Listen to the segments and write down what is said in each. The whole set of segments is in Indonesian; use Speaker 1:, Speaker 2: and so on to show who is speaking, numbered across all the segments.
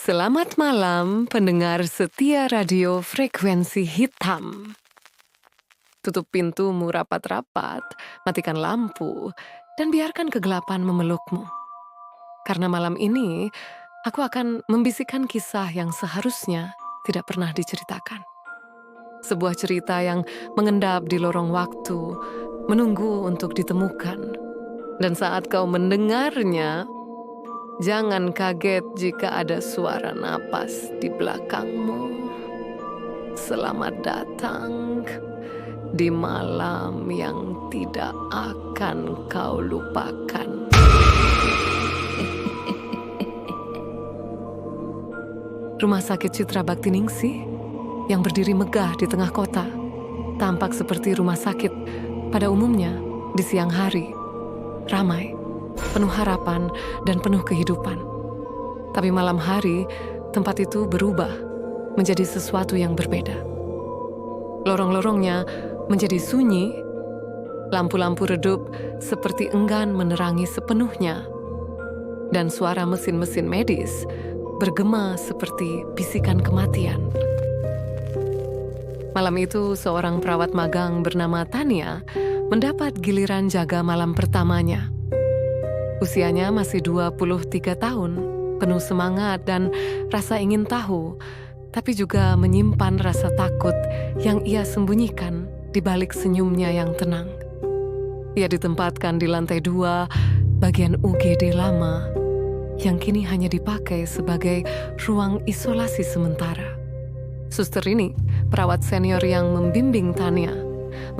Speaker 1: Selamat malam pendengar setia radio frekuensi hitam. Tutup pintumu rapat-rapat, matikan lampu, dan biarkan kegelapan memelukmu. Karena malam ini, aku akan membisikkan kisah yang seharusnya tidak pernah diceritakan. Sebuah cerita yang mengendap di lorong waktu, menunggu untuk ditemukan. Dan saat kau mendengarnya, jangan kaget jika ada suara napas di belakangmu. Selamat datang di malam yang tidak akan kau lupakan. Rumah sakit Citra Baktiningsih yang berdiri megah di tengah kota tampak seperti rumah sakit pada umumnya di siang hari, ramai, penuh harapan dan penuh kehidupan. Tapi malam hari, tempat itu berubah menjadi sesuatu yang berbeda. Lorong-lorongnya menjadi sunyi, lampu-lampu redup seperti enggan menerangi sepenuhnya, dan suara mesin-mesin medis bergema seperti bisikan kematian. Malam itu, seorang perawat magang bernama Tania mendapat giliran jaga malam pertamanya. Usianya masih 23 tahun, penuh semangat dan rasa ingin tahu, tapi juga menyimpan rasa takut yang ia sembunyikan di balik senyumnya yang tenang. Ia ditempatkan di lantai 2, bagian UGD lama, yang kini hanya dipakai sebagai ruang isolasi sementara. Suster ini, perawat senior yang membimbing Tania,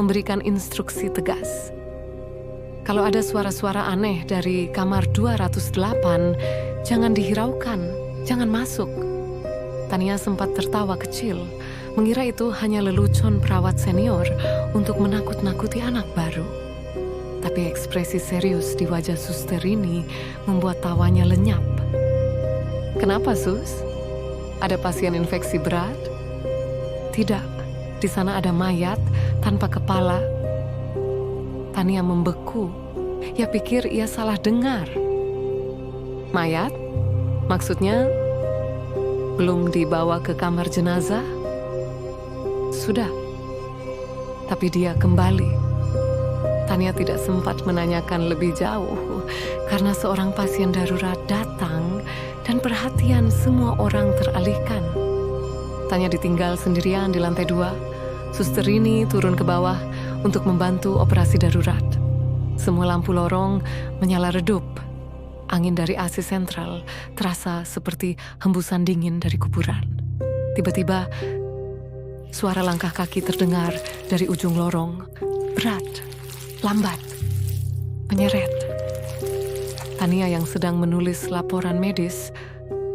Speaker 1: memberikan instruksi tegas. Kalau ada suara-suara aneh dari kamar 208, jangan dihiraukan, jangan masuk. Tania sempat tertawa kecil, mengira itu hanya lelucon perawat senior untuk menakut-nakuti anak baru. Tapi ekspresi serius di wajah suster ini membuat tawanya lenyap. Kenapa, Sus? Ada pasien infeksi berat? Tidak, di sana ada mayat tanpa kepala. Tania membeku. Ia pikir ia salah dengar. Mayat? Maksudnya belum dibawa ke kamar jenazah? Sudah. Tapi dia kembali. Tania tidak sempat menanyakan lebih jauh karena seorang pasien darurat datang dan perhatian semua orang teralihkan. Tania ditinggal sendirian di lantai 2. Suster ini turun ke bawah untuk membantu operasi darurat. Semua lampu lorong menyala redup. Angin dari AC sentral terasa seperti hembusan dingin dari kuburan. Tiba-tiba, suara langkah kaki terdengar dari ujung lorong. Berat, lambat, menyeret. Tania yang sedang menulis laporan medis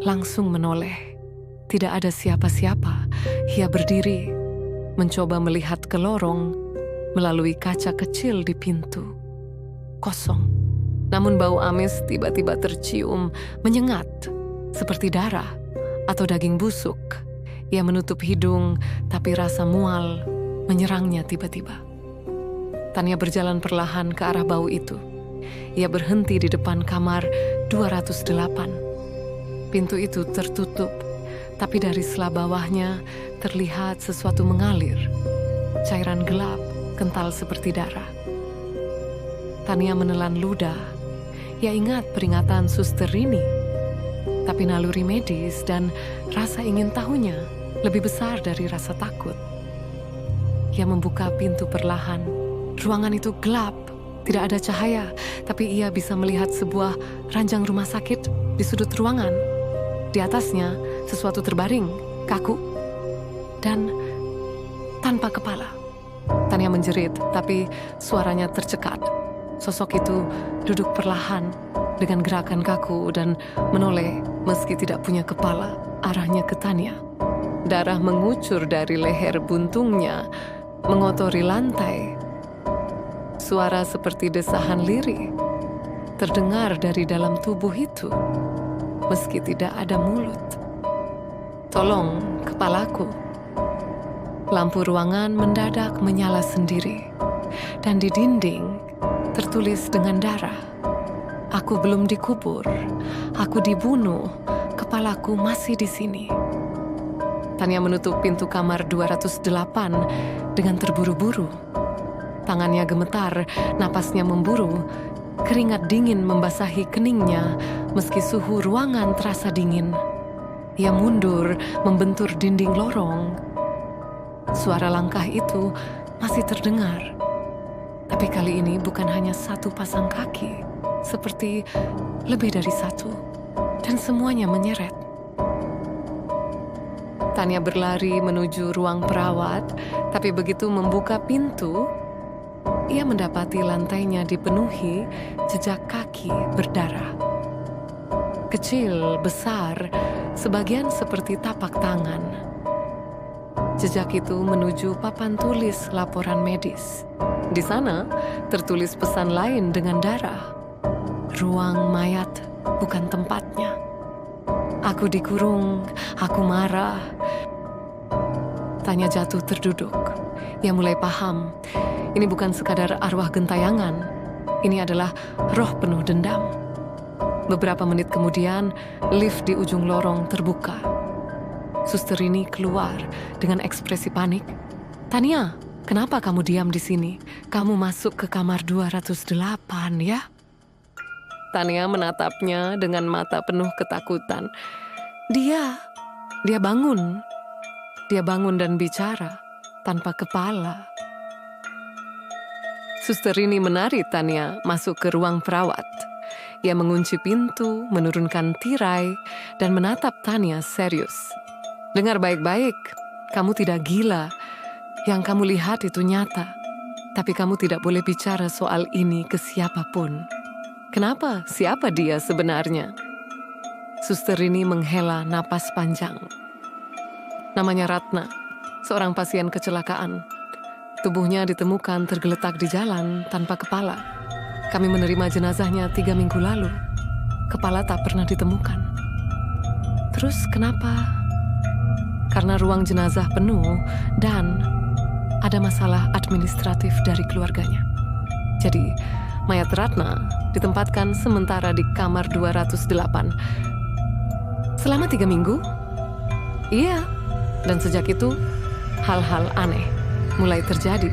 Speaker 1: langsung menoleh. Tidak ada siapa-siapa. Ia berdiri, mencoba melihat ke lorong melalui kaca kecil di pintu. Kosong. Namun bau amis tiba-tiba tercium, menyengat, seperti darah atau daging busuk. Ia menutup hidung, tapi rasa mual menyerangnya tiba-tiba. Tania berjalan perlahan ke arah bau itu. Ia berhenti di depan kamar 208. Pintu itu tertutup, tapi dari sela bawahnya terlihat sesuatu mengalir. Cairan gelap, kental seperti darah. Tania menelan ludah. Ia ingat peringatan suster ini. Tapi naluri medis dan rasa ingin tahunya lebih besar dari rasa takut. Ia membuka pintu perlahan. Ruangan itu gelap, tidak ada cahaya, tapi ia bisa melihat sebuah ranjang rumah sakit di sudut ruangan. Di atasnya, sesuatu terbaring, kaku, dan tanpa kepala. Tania menjerit, tapi suaranya tercekat. Sosok itu duduk perlahan dengan gerakan kaku dan menoleh meski tidak punya kepala, arahnya ke Tania. Darah mengucur dari leher buntungnya, mengotori lantai. Suara seperti desahan lirih terdengar dari dalam tubuh itu, meski tidak ada mulut. Tolong, kepalaku. Lampu ruangan mendadak menyala sendiri, dan di dinding tertulis dengan darah, "Aku belum dikubur, aku dibunuh, kepalaku masih di sini. Tania menutup pintu kamar 208 dengan terburu-buru. Tangannya gemetar, napasnya memburu, keringat dingin membasahi keningnya meski suhu ruangan terasa dingin. Ia mundur, membentur dinding lorong. Suara langkah itu masih terdengar. Tapi kali ini bukan hanya satu pasang kaki, seperti lebih dari satu. Dan semuanya menyeret. Tania berlari menuju ruang perawat, tapi begitu membuka pintu, ia mendapati lantainya dipenuhi jejak kaki berdarah. Kecil, besar, sebagian seperti tapak tangan. Jejak itu menuju papan tulis laporan medis. Di sana tertulis pesan lain dengan darah. Ruang mayat bukan tempatnya. Aku dikurung, aku marah. Tania jatuh terduduk. Ia mulai paham, ini bukan sekadar arwah gentayangan. Ini adalah roh penuh dendam. Beberapa menit kemudian, lift di ujung lorong terbuka. Suster ini keluar dengan ekspresi panik. Tania, kenapa kamu diam di sini? Kamu masuk ke kamar 208 ya? Tania menatapnya dengan mata penuh ketakutan. Dia bangun. Dia bangun dan bicara tanpa kepala. Suster ini menarik Tania masuk ke ruang perawat. Ia mengunci pintu, menurunkan tirai, dan menatap Tania serius. Dengar baik-baik, kamu tidak gila. Yang kamu lihat itu nyata. Tapi kamu tidak boleh bicara soal ini ke siapapun. Kenapa? Siapa dia sebenarnya? Suster ini menghela napas panjang. Namanya Ratna, seorang pasien kecelakaan. Tubuhnya ditemukan tergeletak di jalan tanpa kepala. Kami menerima jenazahnya 3 minggu lalu. Kepala tak pernah ditemukan. Terus kenapa? Karena ruang jenazah penuh dan ada masalah administratif dari keluarganya. Jadi, mayat Ratna ditempatkan sementara di kamar 208. Selama 3 minggu? Iya. Dan sejak itu, hal-hal aneh mulai terjadi.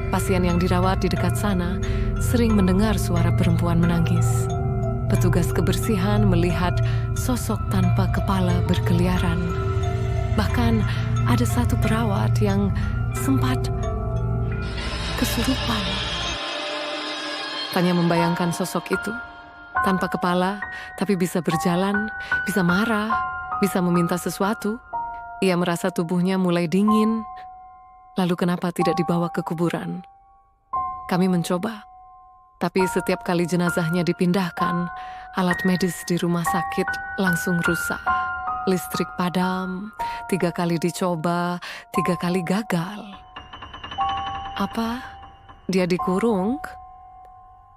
Speaker 1: Pasien yang dirawat di dekat sana sering mendengar suara perempuan menangis. Petugas kebersihan melihat sosok tanpa kepala berkeliaran. Bahkan ada satu perawat yang sempat kesurupan. Tania membayangkan sosok itu, tanpa kepala, tapi bisa berjalan, bisa marah, bisa meminta sesuatu. Ia merasa tubuhnya mulai dingin, lalu kenapa tidak dibawa ke kuburan? Kami mencoba, tapi setiap kali jenazahnya dipindahkan, alat medis di rumah sakit langsung rusak. Listrik padam, 3 kali dicoba, 3 kali gagal. Apa? Dia dikurung?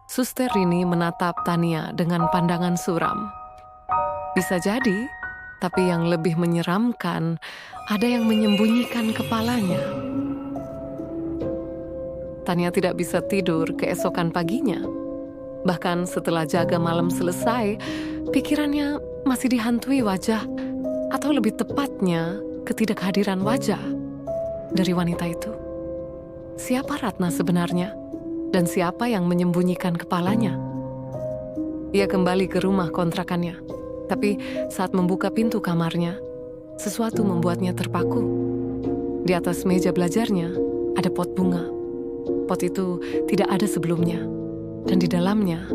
Speaker 1: Suster ini menatap Tania dengan pandangan suram. Bisa jadi, tapi yang lebih menyeramkan, ada yang menyembunyikan kepalanya. Tania tidak bisa tidur keesokan paginya. Bahkan setelah jaga malam selesai, pikirannya masih dihantui wajah, atau lebih tepatnya, ketidakhadiran wajah dari wanita itu. Siapa Ratna sebenarnya? Dan siapa yang menyembunyikan kepalanya? Ia kembali ke rumah kontrakannya, tapi saat membuka pintu kamarnya, sesuatu membuatnya terpaku. Di atas meja belajarnya ada pot bunga. Pot itu tidak ada sebelumnya, dan di dalamnya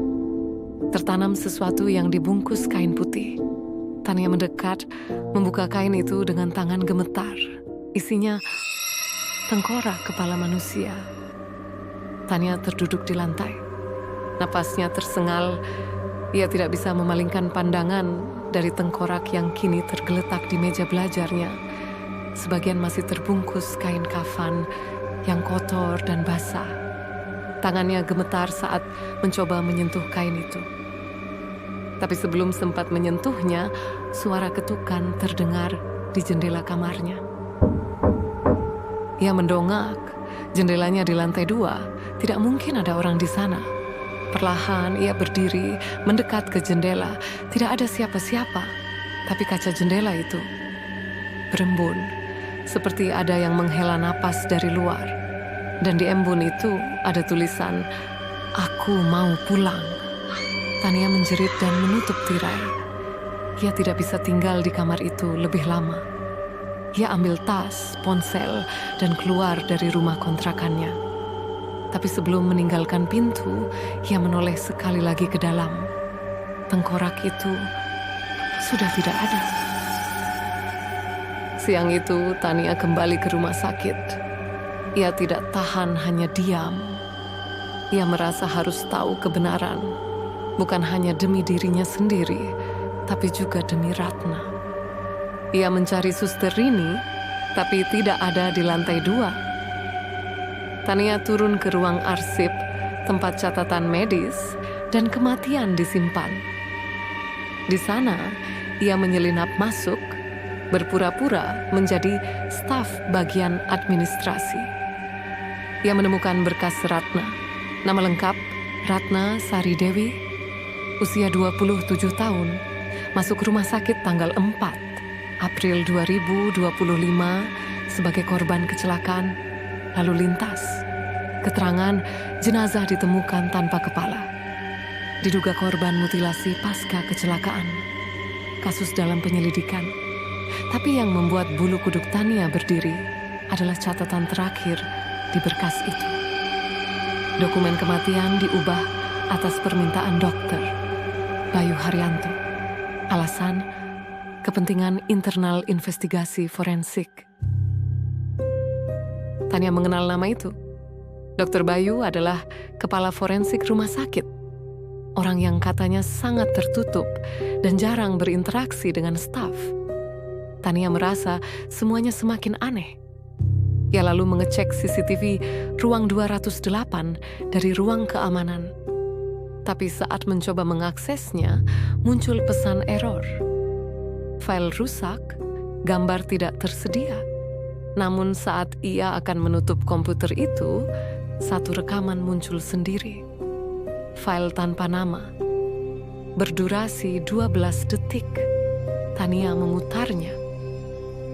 Speaker 1: tertanam sesuatu yang dibungkus kain putih. Tania mendekat, membuka kain itu dengan tangan gemetar. Isinya tengkorak kepala manusia. Tania terduduk di lantai. Napasnya tersengal. Ia tidak bisa memalingkan pandangan dari tengkorak yang kini tergeletak di meja belajarnya. Sebagian masih terbungkus kain kafan yang kotor dan basah. Tangannya gemetar saat mencoba menyentuh kain itu. Tapi sebelum sempat menyentuhnya, suara ketukan terdengar di jendela kamarnya. Ia mendongak. Jendelanya di lantai 2, tidak mungkin ada orang di sana. Perlahan ia berdiri, mendekat ke jendela. Tidak ada siapa-siapa. Tapi kaca jendela itu berembun, seperti ada yang menghela napas dari luar. Dan di embun itu ada tulisan, "Aku mau pulang." Tania menjerit dan menutup tirai. Ia tidak bisa tinggal di kamar itu lebih lama. Ia ambil tas, ponsel, dan keluar dari rumah kontrakannya. Tapi sebelum meninggalkan pintu, ia menoleh sekali lagi ke dalam. Tengkorak itu sudah tidak ada. Siang itu, Tania kembali ke rumah sakit. Ia tidak tahan hanya diam. Ia merasa harus tahu kebenaran, bukan hanya demi dirinya sendiri, tapi juga demi Ratna. Ia mencari Suster Rini, tapi tidak ada di lantai 2. Tania turun ke ruang arsip, tempat catatan medis, dan kematian disimpan. Di sana, ia menyelinap masuk, berpura-pura menjadi staf bagian administrasi. Ia menemukan berkas Ratna. Nama lengkap, Ratna Sari Dewi, usia 27 tahun, masuk rumah sakit tanggal 4 April 2025 sebagai korban kecelakaan lalu lintas. Keterangan, jenazah ditemukan tanpa kepala. Diduga korban mutilasi pasca kecelakaan. Kasus dalam penyelidikan. Tapi yang membuat bulu kuduk Tania berdiri adalah catatan terakhir di berkas itu. Dokumen kematian diubah atas permintaan dokter Bayu Haryanto. Alasan, kepentingan internal investigasi forensik. Tania mengenal nama itu. Dr. Bayu adalah kepala forensik rumah sakit. Orang yang katanya sangat tertutup dan jarang berinteraksi dengan staf. Tania merasa semuanya semakin aneh. Ia lalu mengecek CCTV ruang 208 dari ruang keamanan. Tapi saat mencoba mengaksesnya, muncul pesan error. File rusak, gambar tidak tersedia. Namun saat ia akan menutup komputer itu, satu rekaman muncul sendiri. File tanpa nama. Berdurasi 12 detik. Tania memutarnya.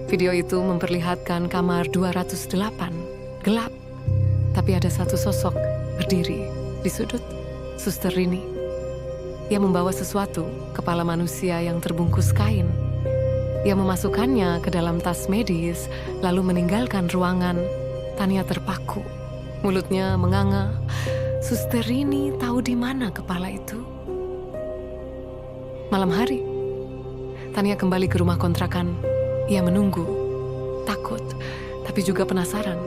Speaker 1: Video itu memperlihatkan kamar 208, gelap. Tapi ada satu sosok berdiri di sudut, Suster Rini. Ia membawa sesuatu, kepala manusia yang terbungkus kain. Ia memasukkannya ke dalam tas medis, lalu meninggalkan ruangan. Tania terpaku. Mulutnya menganga. Suster Rini tahu di mana kepala itu. Malam hari, Tania kembali ke rumah kontrakan. Ia menunggu, takut, tapi juga penasaran.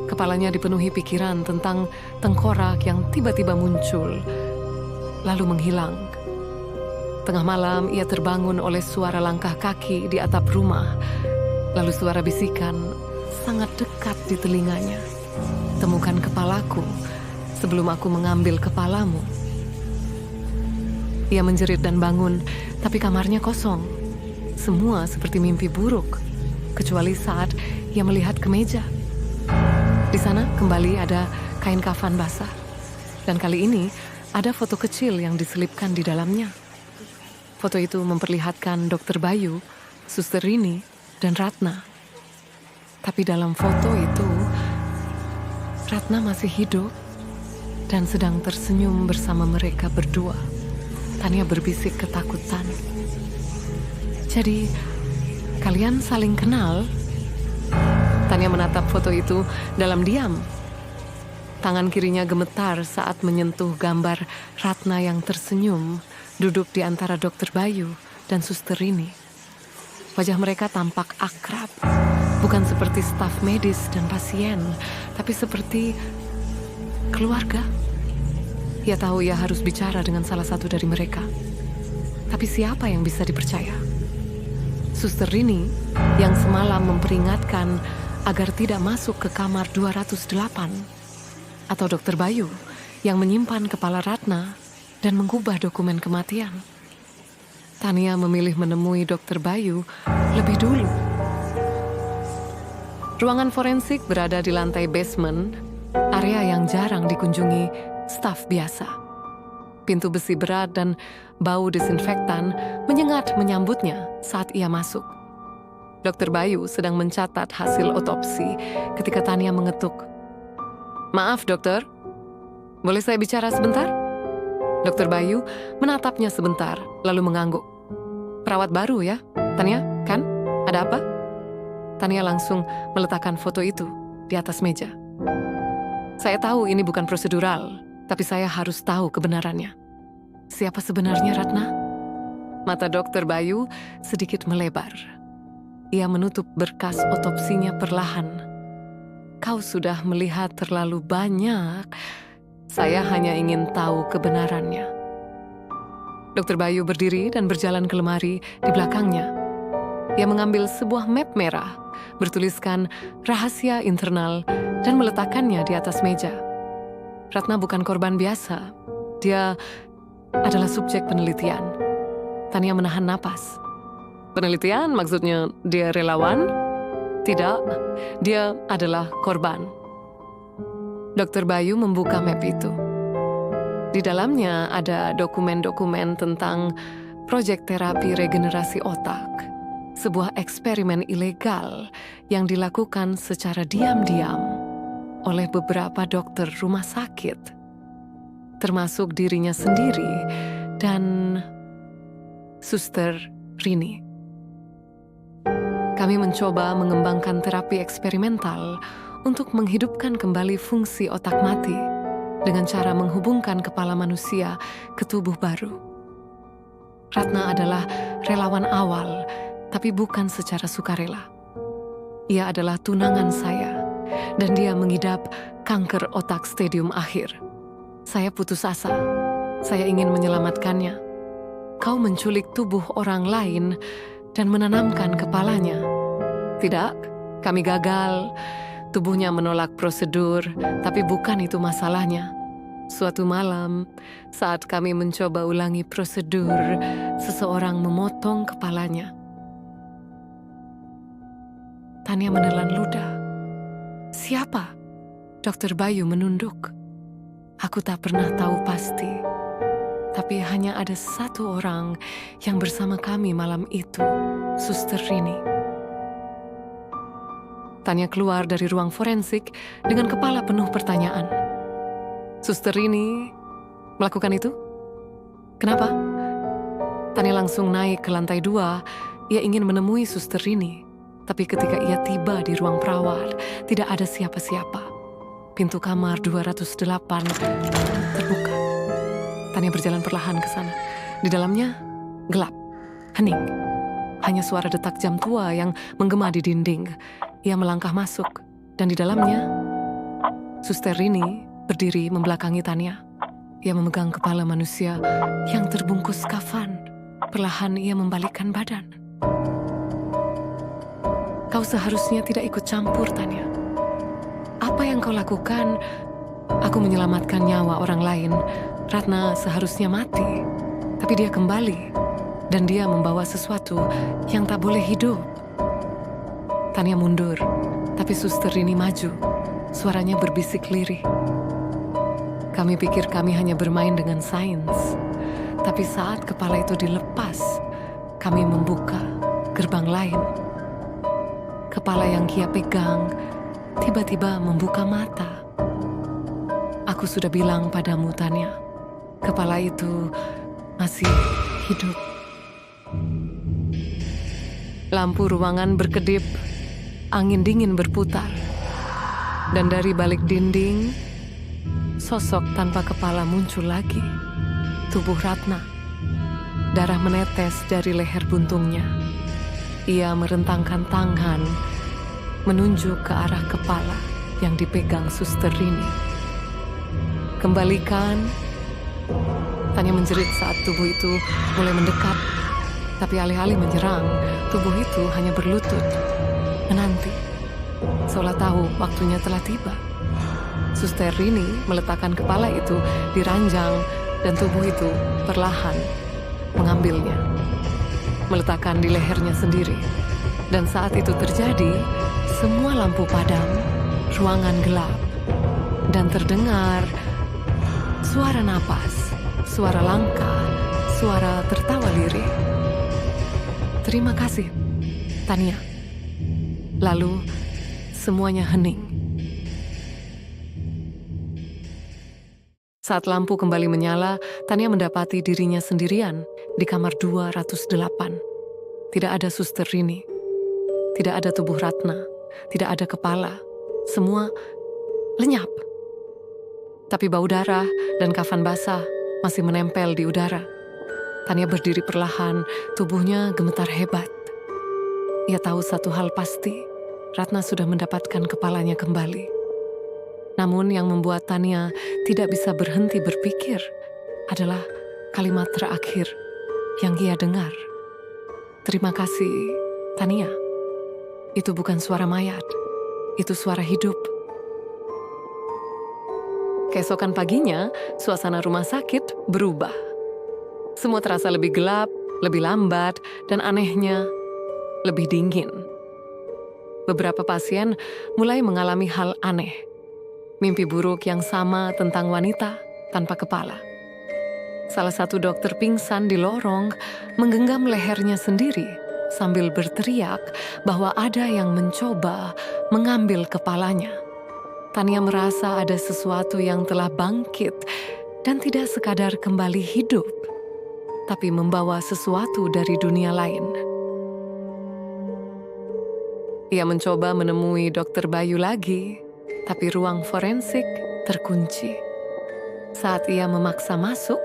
Speaker 1: Kepalanya dipenuhi pikiran tentang tengkorak yang tiba-tiba muncul, lalu menghilang. Tengah malam, ia terbangun oleh suara langkah kaki di atap rumah, lalu suara bisikan sangat dekat di telinganya. Temukan kepalaku sebelum aku mengambil kepalamu. Ia menjerit dan bangun, tapi kamarnya kosong. Semua seperti mimpi buruk, kecuali saat ia melihat ke meja. Di sana kembali ada kain kafan basah. Dan kali ini ada foto kecil yang diselipkan di dalamnya. Foto itu memperlihatkan Dr. Bayu, Suster Rini, dan Ratna. Tapi dalam foto itu, Ratna masih hidup dan sedang tersenyum bersama mereka berdua. Tania berbisik ketakutan. Jadi, kalian saling kenal? Tania menatap foto itu dalam diam. Tangan kirinya gemetar saat menyentuh gambar Ratna yang tersenyum, duduk di antara Dr. Bayu dan Suster Rini. Wajah mereka tampak akrab, bukan seperti staf medis dan pasien, tapi seperti keluarga. Ia tahu ia harus bicara dengan salah satu dari mereka. Tapi siapa yang bisa dipercaya? Suster Rini yang semalam memperingatkan agar tidak masuk ke kamar 208, atau Dr. Bayu yang menyimpan kepala Ratna dan mengubah dokumen kematian. Tania memilih menemui Dr. Bayu lebih dulu. Ruangan forensik berada di lantai basement, area yang jarang dikunjungi staf biasa. Pintu besi berat dan bau desinfektan menyengat menyambutnya saat ia masuk. Dokter Bayu sedang mencatat hasil otopsi ketika Tania mengetuk. "Maaf, dokter. Boleh saya bicara sebentar?" Dokter Bayu menatapnya sebentar, lalu mengangguk. "Perawat baru ya, Tania, kan? Ada apa?" Tania langsung meletakkan foto itu di atas meja. "Saya tahu ini bukan prosedural, tapi saya harus tahu kebenarannya. Siapa sebenarnya Ratna?" Mata Dokter Bayu sedikit melebar. Ia menutup berkas otopsinya perlahan. "Kau sudah melihat terlalu banyak. Saya hanya ingin tahu kebenarannya." Dokter Bayu berdiri dan berjalan ke lemari di belakangnya. Ia mengambil sebuah map merah, bertuliskan rahasia internal, dan meletakkannya di atas meja. Ratna bukan korban biasa. Dia adalah subjek penelitian. Tania menahan napas. "Penelitian maksudnya dia relawan?" "Tidak, dia adalah korban." Dokter Bayu membuka map itu. Di dalamnya ada dokumen-dokumen tentang proyek terapi regenerasi otak, sebuah eksperimen ilegal yang dilakukan secara diam-diam oleh beberapa dokter rumah sakit, termasuk dirinya sendiri dan Suster Rini. "Kami mencoba mengembangkan terapi eksperimental untuk menghidupkan kembali fungsi otak mati dengan cara menghubungkan kepala manusia ke tubuh baru." Ratna adalah relawan awal, tapi bukan secara sukarela. Ia adalah tunangan saya, dan dia mengidap kanker otak stadium akhir. Saya putus asa. Saya ingin menyelamatkannya. Kau menculik tubuh orang lain dan menanamkan kepalanya. Tidak, kami gagal. Tubuhnya menolak prosedur, tapi bukan itu masalahnya. Suatu malam, saat kami mencoba ulangi prosedur, seseorang memotong kepalanya. Tania menelan ludah. "Siapa?" Dokter Bayu menunduk. "Aku tak pernah tahu pasti. Tapi hanya ada satu orang yang bersama kami malam itu, Suster Rini." Tania keluar dari ruang forensik dengan kepala penuh pertanyaan. "Suster Rini melakukan itu? Kenapa?" Tania langsung naik ke lantai 2. Ia ingin menemui Suster Rini. Tapi ketika ia tiba di ruang perawat, tidak ada siapa-siapa. Pintu kamar 208 terbuka. Tania berjalan perlahan ke sana. Di dalamnya gelap, hening. Hanya suara detak jam tua yang menggema di dinding. Ia melangkah masuk, dan di dalamnya Suster Rini berdiri membelakangi Tania. Ia memegang kepala manusia yang terbungkus kafan. Perlahan ia membalikkan badan. "Kau seharusnya tidak ikut campur, Tania. Apa yang kau lakukan? Aku menyelamatkan nyawa orang lain. Ratna seharusnya mati, tapi dia kembali, dan dia membawa sesuatu yang tak boleh hidup." Tania mundur, tapi Suster Rini maju. Suaranya berbisik lirih. "Kami pikir kami hanya bermain dengan sains, tapi saat kepala itu dilepas, kami membuka gerbang lain. Kepala yang Kia pegang tiba-tiba membuka mata. Aku sudah bilang padamu, Tania, kepala itu masih hidup." Lampu ruangan berkedip, angin dingin berputar, dan dari balik dinding, sosok tanpa kepala muncul lagi. Tubuh Ratna. Darah menetes dari leher buntungnya. Ia merentangkan tangan, menunjuk ke arah kepala yang dipegang Suster Rini. "Kembalikan." Tania menjerit saat tubuh itu mulai mendekat, tapi alih-alih menyerang, tubuh itu hanya berlutut, menanti, seolah tahu waktunya telah tiba. Suster Rini meletakkan kepala itu di ranjang, dan tubuh itu perlahan mengambilnya, meletakkan di lehernya sendiri. Dan saat itu terjadi, semua lampu padam, ruangan gelap, dan terdengar suara napas suara langkah, suara tertawa lirih. "Terima kasih, Tania." Lalu semuanya hening. Saat lampu kembali menyala, Tania mendapati dirinya sendirian di kamar 208. Tidak ada suster Rini, tidak ada tubuh Ratna, tidak ada kepala. Semua lenyap. Tapi bau darah dan kafan basah masih menempel di udara. Tania berdiri perlahan, tubuhnya gemetar hebat. Ia tahu satu hal pasti, Ratna sudah mendapatkan kepalanya kembali. Namun yang membuat Tania tidak bisa berhenti berpikir adalah kalimat terakhir yang ia dengar. "Terima kasih, Tania." Itu bukan suara mayat, itu suara hidup. Keesokan paginya, suasana rumah sakit berubah. Semua terasa lebih gelap, lebih lambat, dan anehnya lebih dingin. Beberapa pasien mulai mengalami hal aneh. Mimpi buruk yang sama tentang wanita tanpa kepala. Salah satu dokter pingsan di lorong menggenggam lehernya sendiri sambil berteriak bahwa ada yang mencoba mengambil kepalanya. Tania merasa ada sesuatu yang telah bangkit dan tidak sekadar kembali hidup, tapi membawa sesuatu dari dunia lain. Ia mencoba menemui Dokter Bayu lagi, tapi ruang forensik terkunci. Saat ia memaksa masuk,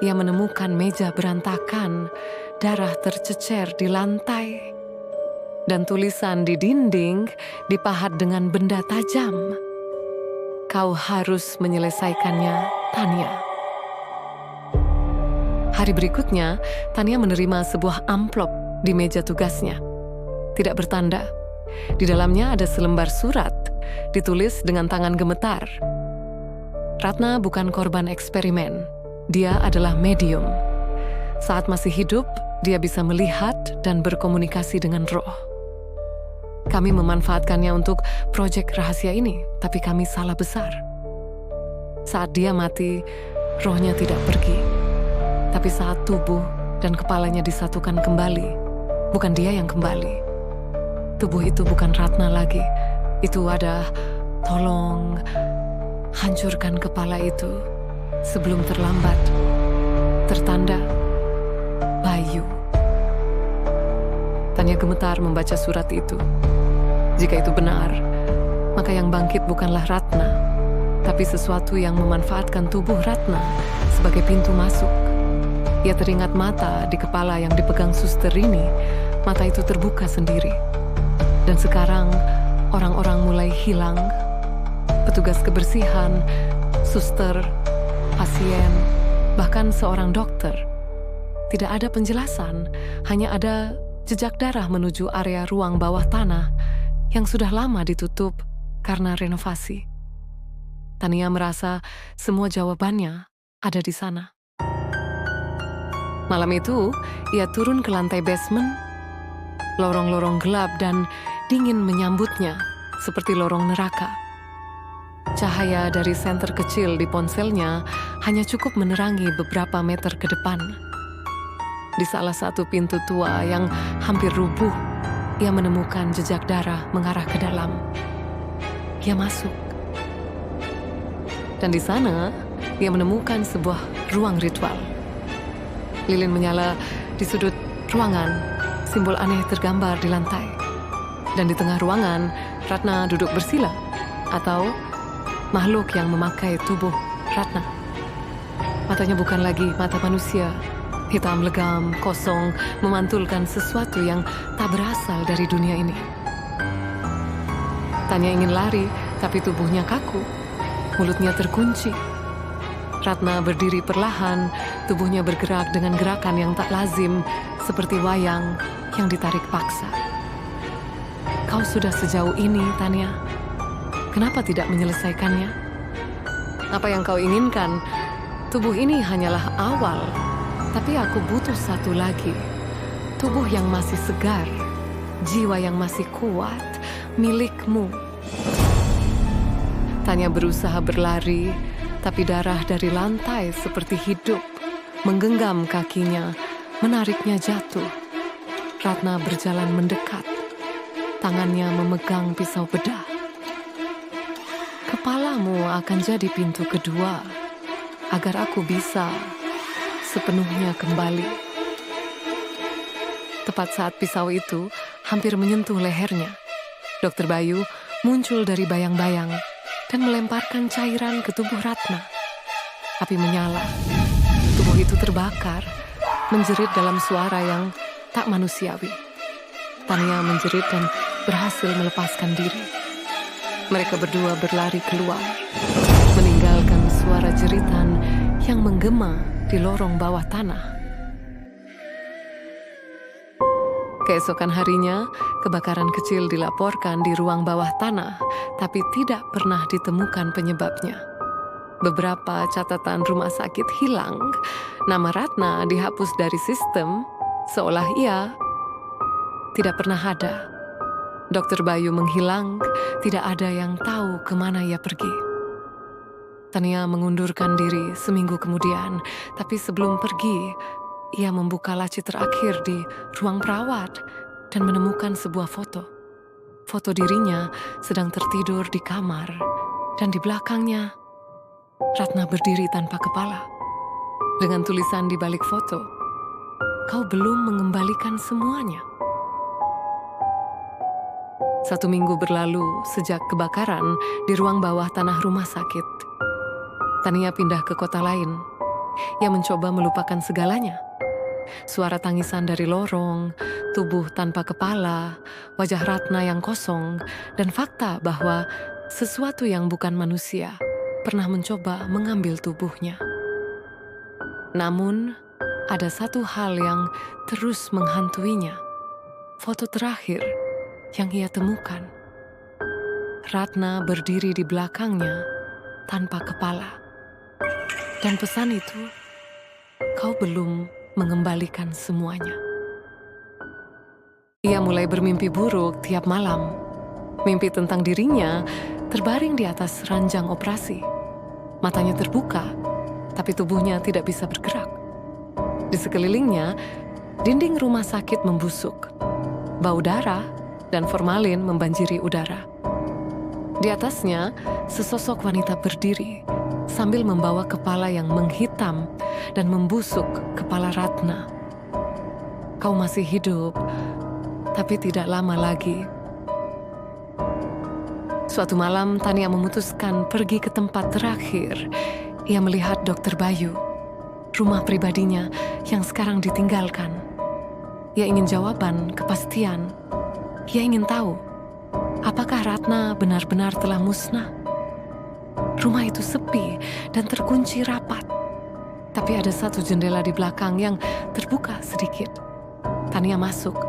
Speaker 1: ia menemukan meja berantakan, darah tercecer di lantai, dan tulisan di dinding dipahat dengan benda tajam. "Kau harus menyelesaikannya, Tania." Hari berikutnya, Tania menerima sebuah amplop di meja tugasnya. Tidak bertanda. Di dalamnya ada selembar surat, ditulis dengan tangan gemetar. Ratna bukan korban eksperimen. Dia adalah medium. Saat masih hidup, dia bisa melihat dan berkomunikasi dengan roh. Kami memanfaatkannya untuk proyek rahasia ini, tapi kami salah besar. Saat dia mati, rohnya tidak pergi. Tapi saat tubuh dan kepalanya disatukan kembali, bukan dia yang kembali. Tubuh itu bukan Ratna lagi. Itu ada, "Tolong hancurkan kepala itu sebelum terlambat." Tertanda Bayu. Tania gemetar membaca surat itu. Jika itu benar, maka yang bangkit bukanlah Ratna, tapi sesuatu yang memanfaatkan tubuh Ratna sebagai pintu masuk. Ia teringat mata di kepala yang dipegang suster ini. Mata itu terbuka sendiri. Dan sekarang orang-orang mulai hilang. Petugas kebersihan, suster, pasien, bahkan seorang dokter. Tidak ada penjelasan, hanya ada jejak darah menuju area ruang bawah tanah yang sudah lama ditutup karena renovasi. Tania merasa semua jawabannya ada di sana. Malam itu, ia turun ke lantai basement. Lorong-lorong gelap dan dingin menyambutnya seperti lorong neraka. Cahaya dari senter kecil di ponselnya hanya cukup menerangi beberapa meter ke depan. Di salah satu pintu tua yang hampir rubuh, ia menemukan jejak darah mengarah ke dalam. Ia masuk. Dan di sana, ia menemukan sebuah ruang ritual. Lilin menyala di sudut ruangan. Simbol aneh tergambar di lantai. Dan di tengah ruangan, Ratna duduk bersila, atau makhluk yang memakai tubuh Ratna. Matanya bukan lagi mata manusia, hitam legam, kosong, memantulkan sesuatu yang tak berasal dari dunia ini. Tania ingin lari, tapi tubuhnya kaku, mulutnya terkunci. Ratna berdiri perlahan, tubuhnya bergerak dengan gerakan yang tak lazim, seperti wayang yang ditarik paksa. "Kau sudah sejauh ini, Tania. Kenapa tidak menyelesaikannya? Apa yang kau inginkan? Tubuh ini hanyalah awal, tapi aku butuh satu lagi. Tubuh yang masih segar, jiwa yang masih kuat, milikmu." Tania berusaha berlari, tapi darah dari lantai seperti hidup. menggenggam kakinya, menariknya jatuh. Ratna berjalan mendekat, tangannya memegang pisau bedah. Kepalamu akan jadi pintu kedua, agar aku bisa sepenuhnya kembali. Tepat saat pisau itu hampir menyentuh lehernya, Dr. Bayu muncul dari bayang-bayang dan melemparkan cairan ke tubuh Ratna. Api menyala, tubuh itu terbakar, menjerit dalam suara yang tak manusiawi. Tania menjerit dan berhasil melepaskan diri. Mereka berdua berlari keluar, meninggalkan suara jeritan yang menggema di lorong bawah tanah. Keesokan harinya, kebakaran kecil dilaporkan di ruang bawah tanah, tapi tidak pernah ditemukan penyebabnya. Beberapa catatan rumah sakit hilang, nama Ratna dihapus dari sistem, seolah ia tidak pernah ada. Dr. Bayu menghilang, tidak ada yang tahu kemana ia pergi. Tania mengundurkan diri seminggu kemudian, tapi sebelum pergi, ia membuka laci terakhir di ruang perawat dan menemukan sebuah foto. Foto dirinya sedang tertidur di kamar, dan di belakangnya, Ratna berdiri tanpa kepala. Dengan tulisan di balik foto, "Kau belum mengembalikan semuanya." 1 minggu berlalu sejak kebakaran di ruang bawah tanah rumah sakit. Tania pindah ke kota lain. Ia mencoba melupakan segalanya. Suara tangisan dari lorong, tubuh tanpa kepala, wajah Ratna yang kosong, dan fakta bahwa sesuatu yang bukan manusia pernah mencoba mengambil tubuhnya. Namun, ada satu hal yang terus menghantuinya. Foto terakhir yang ia temukan. Ratna berdiri di belakangnya tanpa kepala. Dan pesan itu, "Kau belum mengembalikan semuanya." Ia mulai bermimpi buruk tiap malam. Mimpi tentang dirinya terbaring di atas ranjang operasi. Matanya terbuka, tapi tubuhnya tidak bisa bergerak. Di sekelilingnya, dinding rumah sakit membusuk. Bau darah dan formalin membanjiri udara. Di atasnya, sesosok wanita berdiri sambil membawa kepala yang menghitam dan membusuk kepala Ratna. "Kau masih hidup, tapi tidak lama lagi." Suatu malam, Tania memutuskan pergi ke tempat terakhir. Ia melihat Dr. Bayu, rumah pribadinya yang sekarang ditinggalkan. Ia ingin jawaban, kepastian. Ia ingin tahu, apakah Ratna benar-benar telah musnah? Rumah itu sepi dan terkunci rapat. Tapi ada satu jendela di belakang yang terbuka sedikit. Tania masuk,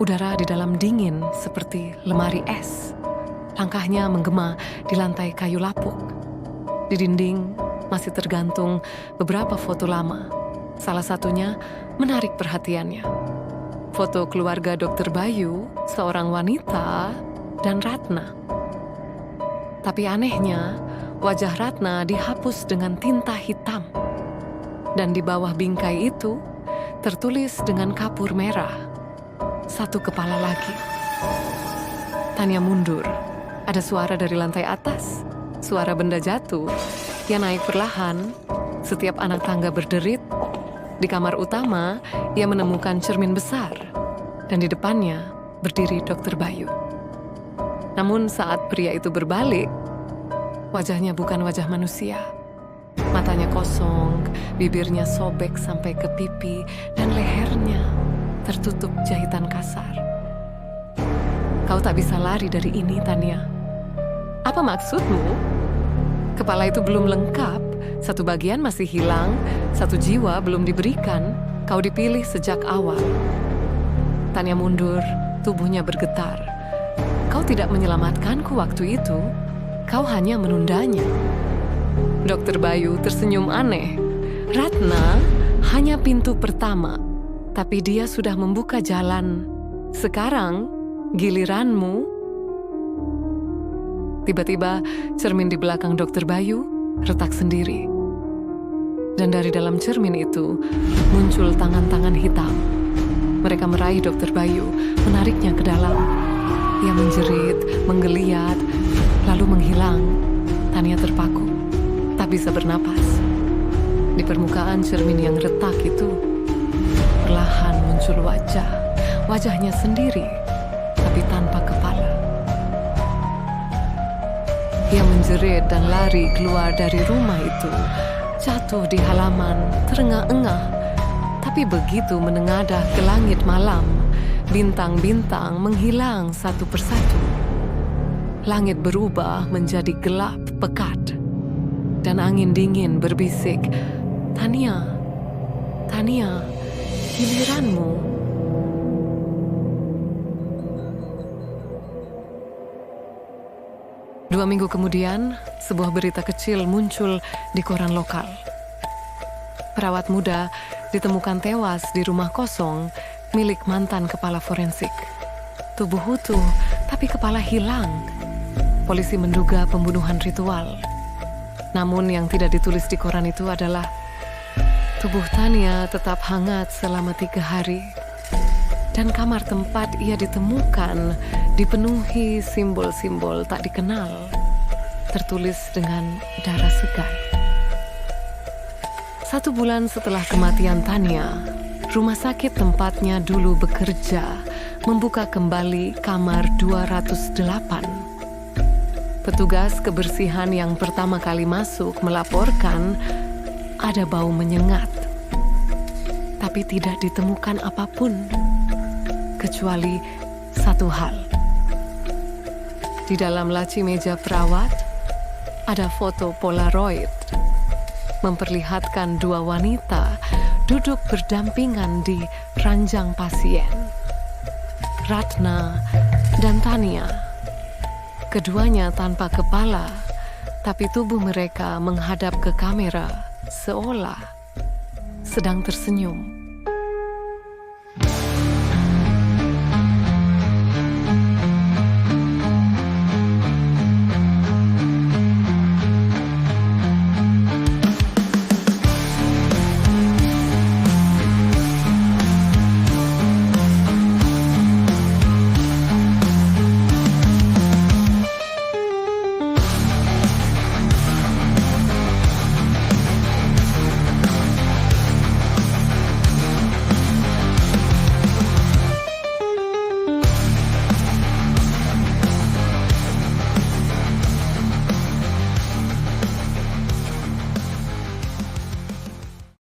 Speaker 1: udara di dalam dingin seperti lemari es. Langkahnya menggema di lantai kayu lapuk. Di dinding masih tergantung beberapa foto lama. Salah satunya menarik perhatiannya. Foto keluarga Dr. Bayu, seorang wanita, dan Ratna. Tapi anehnya, wajah Ratna dihapus dengan tinta hitam. Dan di bawah bingkai itu, tertulis dengan kapur merah, "Satu kepala lagi." Tania mundur. Ada suara dari lantai atas, suara benda jatuh. Ia naik perlahan, setiap anak tangga berderit. Di kamar utama, ia menemukan cermin besar, dan di depannya berdiri Dr. Bayu. Namun saat pria itu berbalik, wajahnya bukan wajah manusia. Matanya kosong, bibirnya sobek sampai ke pipi, dan lehernya tertutup jahitan kasar. "Kau tak bisa lari dari ini, Tania. Apa maksudmu? Kepala itu belum lengkap, satu bagian masih hilang, satu jiwa belum diberikan. Kau dipilih sejak awal." Tania mundur, tubuhnya bergetar. "Kau tidak menyelamatkanku waktu itu, kau hanya menundanya." Dr. Bayu tersenyum aneh. "Ratna hanya pintu pertama, tapi dia sudah membuka jalan. Sekarang, giliranmu." Tiba-tiba, cermin di belakang Dr. Bayu retak sendiri. Dan dari dalam cermin itu muncul tangan-tangan hitam. Mereka meraih Dr. Bayu, menariknya ke dalam. Ia menjerit, menggeliat, lalu menghilang. Tania terpaku, tak bisa bernapas. Di permukaan cermin yang retak itu, perlahan muncul wajahnya sendiri, tapi tanpa kepala. Ia menjerit dan lari keluar dari rumah itu, jatuh di halaman, terengah-engah. Tapi begitu menengadah ke langit malam, bintang-bintang menghilang satu persatu. Langit berubah menjadi gelap pekat, dan angin dingin berbisik, Tania, giliranmu. Dua minggu kemudian, sebuah berita kecil muncul di koran lokal. Perawat muda ditemukan tewas di rumah kosong milik mantan kepala forensik. Tubuh utuh, tapi kepala hilang. Polisi menduga pembunuhan ritual. Namun yang tidak ditulis di koran itu adalah tubuh Tania tetap hangat selama 3 hari. Dan kamar tempat ia ditemukan dipenuhi simbol-simbol tak dikenal, tertulis dengan darah segar. 1 bulan setelah kematian Tania, rumah sakit tempatnya dulu bekerja membuka kembali kamar 208. Petugas kebersihan yang pertama kali masuk melaporkan ada bau menyengat, tapi tidak ditemukan apapun, kecuali satu hal. Di dalam laci meja perawat, ada foto Polaroid memperlihatkan 2 wanita duduk berdampingan di ranjang pasien, Ratna dan Tania. Keduanya tanpa kepala, tapi tubuh mereka menghadap ke kamera seolah sedang tersenyum.